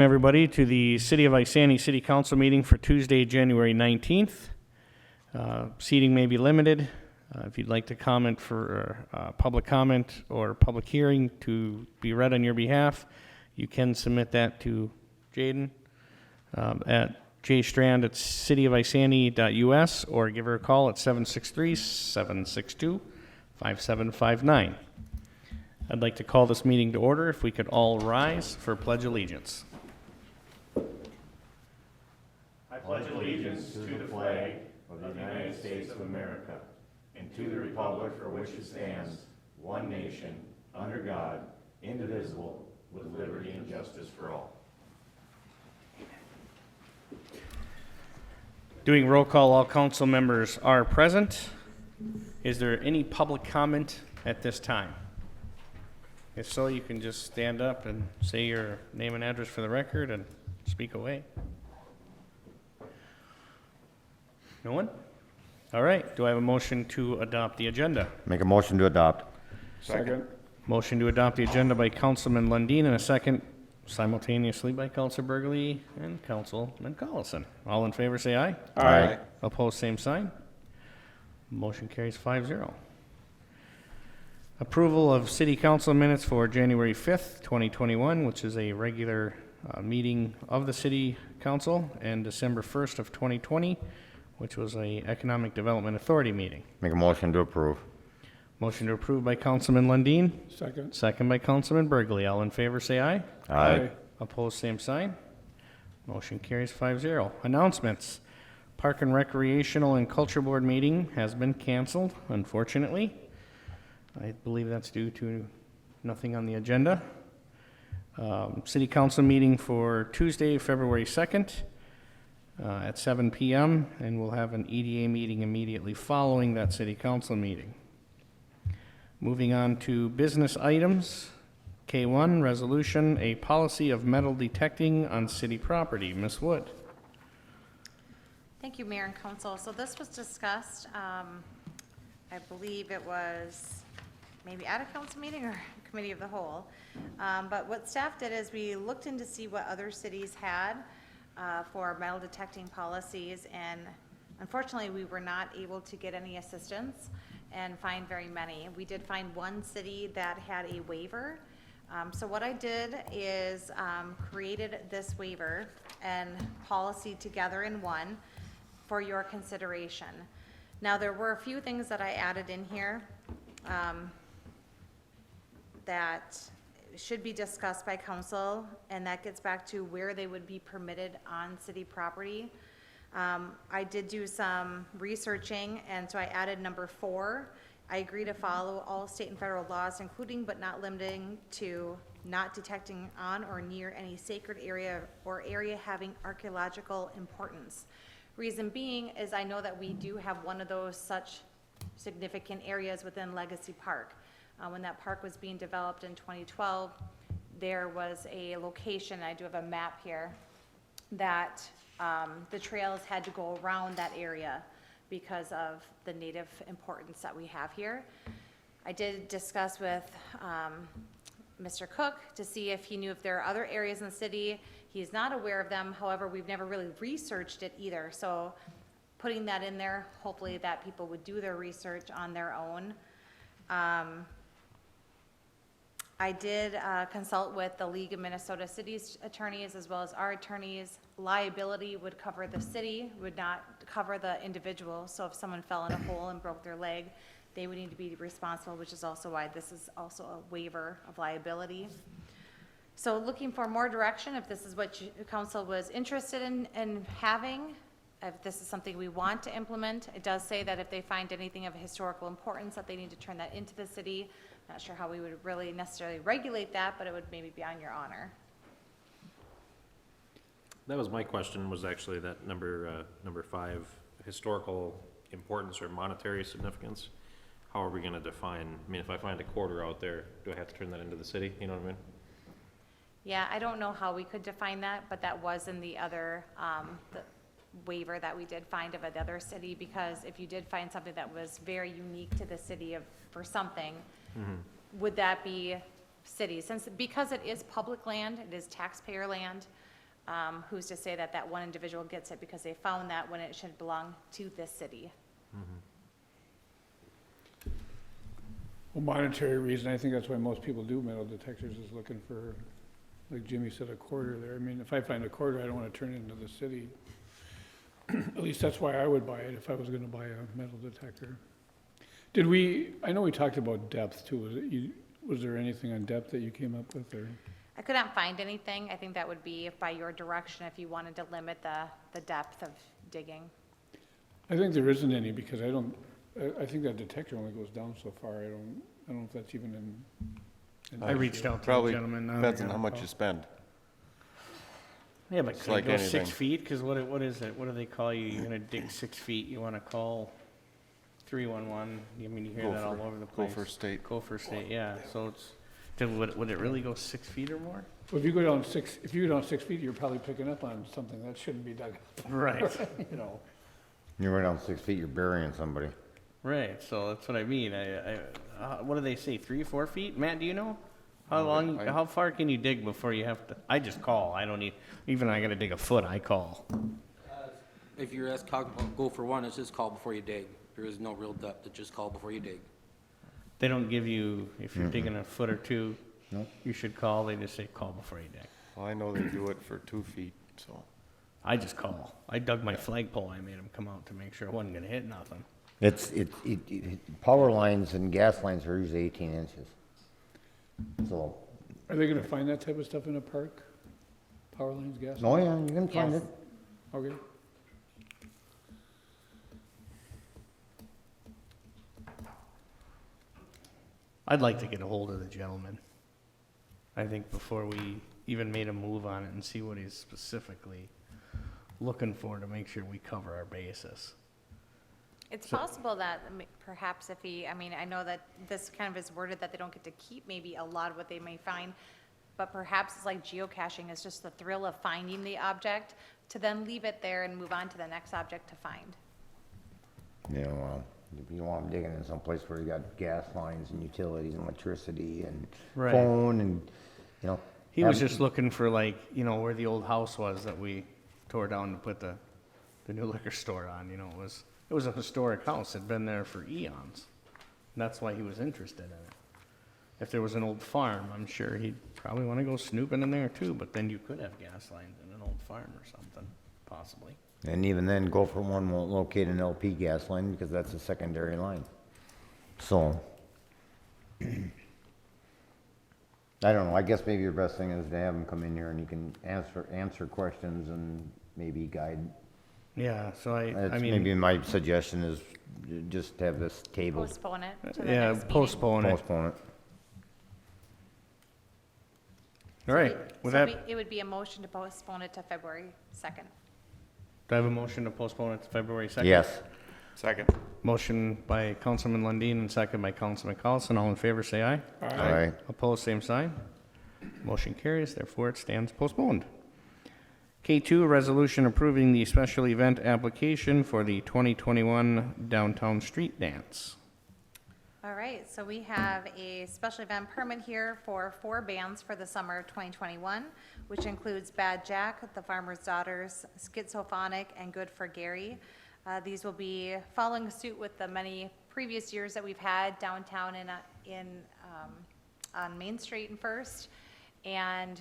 Everybody to the City of Isani City Council meeting for Tuesday, January 19th. Seating may be limited. If you'd like to comment for public comment or public hearing to be read on your behalf, you can submit that to Jaden at jstrand@cityofisani.us or give her a call at 763-762-5759. I'd like to call this meeting to order. If we could all rise for Pledge Allegiance. I pledge allegiance to the flag of the United States of America and to the republic for which it stands, one nation, under God, indivisible, with liberty and justice for all. Doing roll call, all council members are present. Is there any public comment at this time? If so, you can just stand up and say your name and address for the record and speak away. No one? All right. Do I have a motion to adopt the agenda? Make a motion to adopt. Second. Motion to adopt the agenda by Councilman Lundin and a second simultaneously by Councilor Burgley and Councilman Collison. All in favor say aye. Aye. Opposed, same sign. Motion carries 5-0. Approval of City Council minutes for January 5th, 2021, which is a regular meeting of the City Council, and December 1st of 2020, which was a Economic Development Authority meeting. Make a motion to approve. Motion to approve by Councilman Lundin, Second. second by Councilman Burgley. All in favor say aye. Aye. Opposed, same sign. Motion carries 5-0. Announcements. Park and Recreational and Culture Board meeting has been canceled, unfortunately. I believe that's due to nothing on the agenda. City Council meeting for Tuesday, February 2nd at 7 p.m. and we'll have an EDA meeting immediately following that City Council meeting. Moving on to business items. K1, resolution, a policy of metal detecting on city property. Ms. Wood. Thank you, Mayor and Council. So this was discussed, I believe it was maybe at a council meeting or committee of the whole. But what staff did is we looked in to see what other cities had for metal detecting policies, and unfortunately we were not able to get any assistance and find very many. We did find one city that had a waiver. So what I did is created this waiver and policy together in one for your consideration. Now there were a few things that I added in here that should be discussed by council, and that gets back to where they would be permitted on city property. I did do some researching, and so I added number 4. I agree to follow all state and federal laws, including but not limiting to not detecting on or near any sacred area or area having archaeological importance. Reason being is I know that we do have one of those such significant areas within Legacy Park. When that park was being developed in 2012, there was a location, I do have a map here, that the trails had to go around that area because of the native importance that we have here. I did discuss with Mr. Cook to see if he knew if there are other areas in the city. He's not aware of them. However, we've never really researched it either. So putting that in there, hopefully that people would do their research on their own. I did consult with the League of Minnesota Cities attorneys as well as our attorneys. Liability would cover the city, would not cover the individual. So if someone fell in a hole and broke their leg, they would need to be responsible, which is also why this is also a waiver of liability. So looking for more direction, if this is what council was interested in having, if this is something we want to implement. It does say that if they find anything of historical importance that they need to turn that into the city. Not sure how we would really necessarily regulate that, but it would maybe be on your honor. That was my question, was actually that number 5, historical importance or monetary significance. How are we going to define, I mean, if I find a quarter out there, do I have to turn that into the city? You know what I mean? Yeah, I don't know how we could define that, but that was in the other, the waiver that we did find of another city, because if you did find something that was very unique to the city for something, would that be city? Because it is public land, it is taxpayer land, Who's to say that that one individual gets it because they found that when it should belong to this city? Well, monetary reason, I think that's why most people do metal detectors, is looking for, like Jimmy said, a quarter there. I mean, if I find a quarter, I don't want to turn it into the city. At least that's why I would buy it if I was going to buy a metal detector. I know we talked about depth too. Was there anything on depth that you came up with, or? I couldn't find anything. I think that would be by your direction if you wanted to limit the depth of digging. I think there isn't any, because I think that detector only goes down so far. I don't know if that's even in. I reached out to the Probably gentleman. depends on how much you spend. Yeah, but It's could it like go 6 anything. feet? Because what is it? What do they call you? You're gonna dig 6 feet, you wanna call 311. I mean, you hear that all over the place. Gopher State. Gopher State, yeah. So it's, would it really go 6 feet or more? Well, if you go down 6 feet, you're probably picking up on something that shouldn't be dug up, Right, you know. You run down 6 feet, you're burying somebody. right. So that's what I mean. What do they say, 3 or 4 feet? Matt, do you know? How far can you dig before you have to? I just call. I don't need, even I gotta dig a foot, I call. If you're asked, go for one, it's just call before you dig. There is no real depth, it's just call before you dig. They don't give you, if you're digging a foot or two, Nope. you should call. They just say call before you dig. Well, I know they do it for 2 feet, so. I just call. I dug my flagpole. I made them come out to make sure it wasn't gonna hit nothing. Power lines and gas lines are usually 18 inches. So, Are they gonna find that type of stuff in a park? Power lines, gas? oh yeah, you can find Yes. it. Okay. I'd like to get a hold of the gentleman. I think before we even made a move on it and see what he's specifically looking for to make sure we cover our bases. It's possible that perhaps if I know that this kind of is worded that they don't get to keep maybe a lot of what they may find, but perhaps it's like geocaching is just the thrill of finding the object to then leave it there and move on to the next object to find. You know, you don't want them digging in some place where you got gas lines and utilities and electricity and Right. phone and, you know. He was have- just looking for like, where the old house was that we tore down to put the new liquor store on, it was a historic house, had been there for eons. And that's why he was interested in it. If there was an old farm, I'm sure he'd probably want to go snooping in there too, but then you could have gas lines in an old farm or something, possibly. And even then, Gopher One won't locate an LP gas line because that's a secondary line. So, I don't know, I guess maybe your best thing is to have him come in here and he can answer questions and maybe guide. Yeah, so I That's mean, maybe my suggestion is just have this tabled, Postpone it to the yeah, next meeting. postpone it. postpone it. All right, with that, It would be a motion to postpone it to February 2nd. do I have a motion to postpone it to February 2nd? Yes. Second. Motion by Councilman Lundin and second by Councilman Collison. All in favor, say aye. Aye. Opposed, same sign. Motion carries, therefore it stands postponed. K2, resolution approving the special event application for the 2021 Downtown Street Dance. All right, so we have a special event permit here for 4 bands for the summer of 2021, which includes Bad Jack, The Farmer's Daughters, Schizophonic, and Good for Gary. These will be following suit with the many previous years that we've had downtown on Main Street and First, and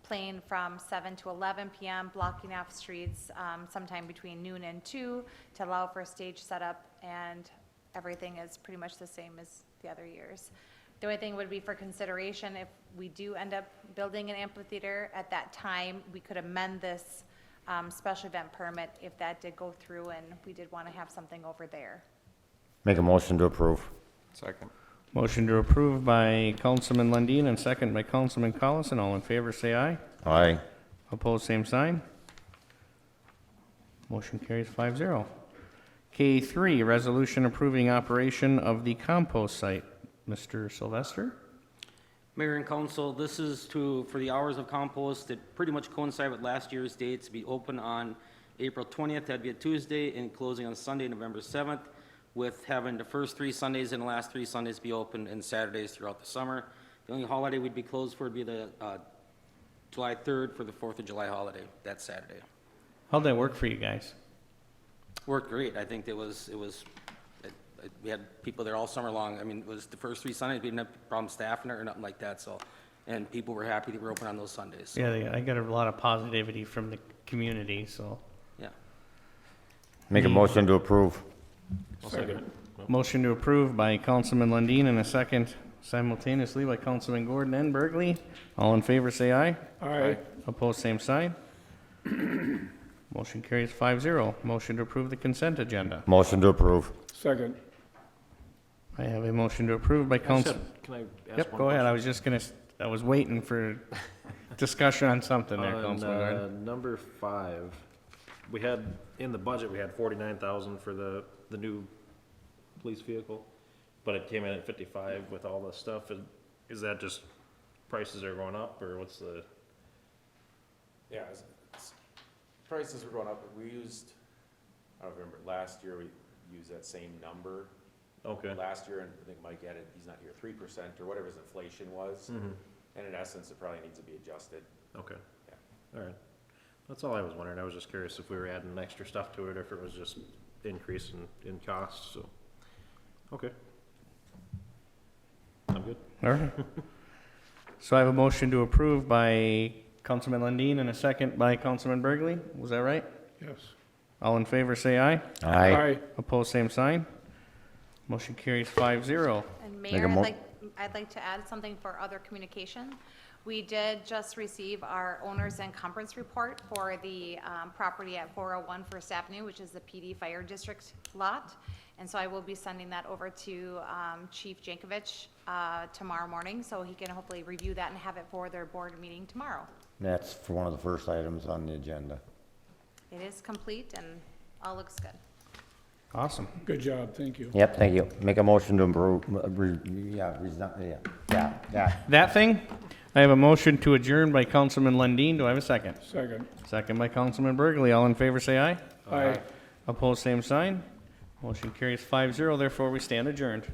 playing from 7 to 11 p.m., blocking off streets sometime between noon and 2 to allow for a stage setup, and everything is pretty much the same as the other years. The only thing would be for consideration, if we do end up building an amphitheater, at that time, we could amend this special event permit if that did go through and we did want to have something over there. Make a motion to approve. Second. Motion to approve by Councilman Lundin and second by Councilman Collison. All in favor, say aye. Aye. Opposed, same sign. Motion carries 5-0. K3, resolution approving operation of the compost site. Mr. Sylvester? Mayor and council, this is for the hours of compost that pretty much coincide with last year's dates. Be open on April 20th, that'd be a Tuesday, and closing on Sunday, November 7th, with having the first 3 Sundays and the last 3 Sundays be open and Saturdays throughout the summer. The only holiday we'd be closed for would be the July 3rd for the 4th of July holiday, that Saturday. How'd that work for you guys? Worked great. I think we had people there all summer long. I mean, it was the first 3 Sundays, we didn't have problem staffing it or nothing like that, so. And people were happy that we were open on those Sundays. So, Yeah, I got a lot of positivity from the community, so. yeah. Make a motion to approve. I'll second it. Motion to approve by Councilman Lundin and a second simultaneously by Councilman Gordon and Burgley. All in favor, say aye. Aye. Opposed, same sign. Motion carries 5-0. Motion to approve the consent agenda. Motion to approve. Second. I have a motion to approve by Council. Can I ask Yep, one go ahead. question? I was waiting for discussion on something there, On, Councilman Gordon. number 5, we had, in the budget, we had 49,000 for the new police vehicle, but it came in at 55 with all the stuff. Is that just prices are going up, or what's the? Yeah, prices were going up, but we used, I don't remember, last year we used that same number. Okay. Last year, and I think Mike added, he's not here, 3% or whatever his inflation was. Mm-hmm. And in essence, it probably needs to be adjusted. Okay. Yeah. All right. That's all I was wondering. I was just curious if we were adding extra stuff to it, or if it was just increase in cost, so. Okay. I'm good. All right. So I have a motion to approve by Councilman Lundin and a second by Councilman Burgley. Was that right? Yes. All in favor, say aye. Aye. Opposed, same sign. Motion carries 5-0. And Make a Mayor, mo- I'd like to add something for other communication. We did just receive our owner's encumbrance report for the property at 401 First Avenue, which is the PD Fire District lot. And so I will be sending that over to Chief Jankovich tomorrow morning, so he can hopefully review that and have it for their board meeting tomorrow. That's for one of the first items on the agenda. It is complete and all looks good. Awesome. Good job, thank you. Yep, thank you. Make a motion to approve, yeah. That thing, I have a motion to adjourn by Councilman Lundin. Do I have a second? Second. Second by Councilman Burgley. All in favor, say aye. Aye. Opposed, same sign. Motion carries 5-0. Therefore, we stand adjourned.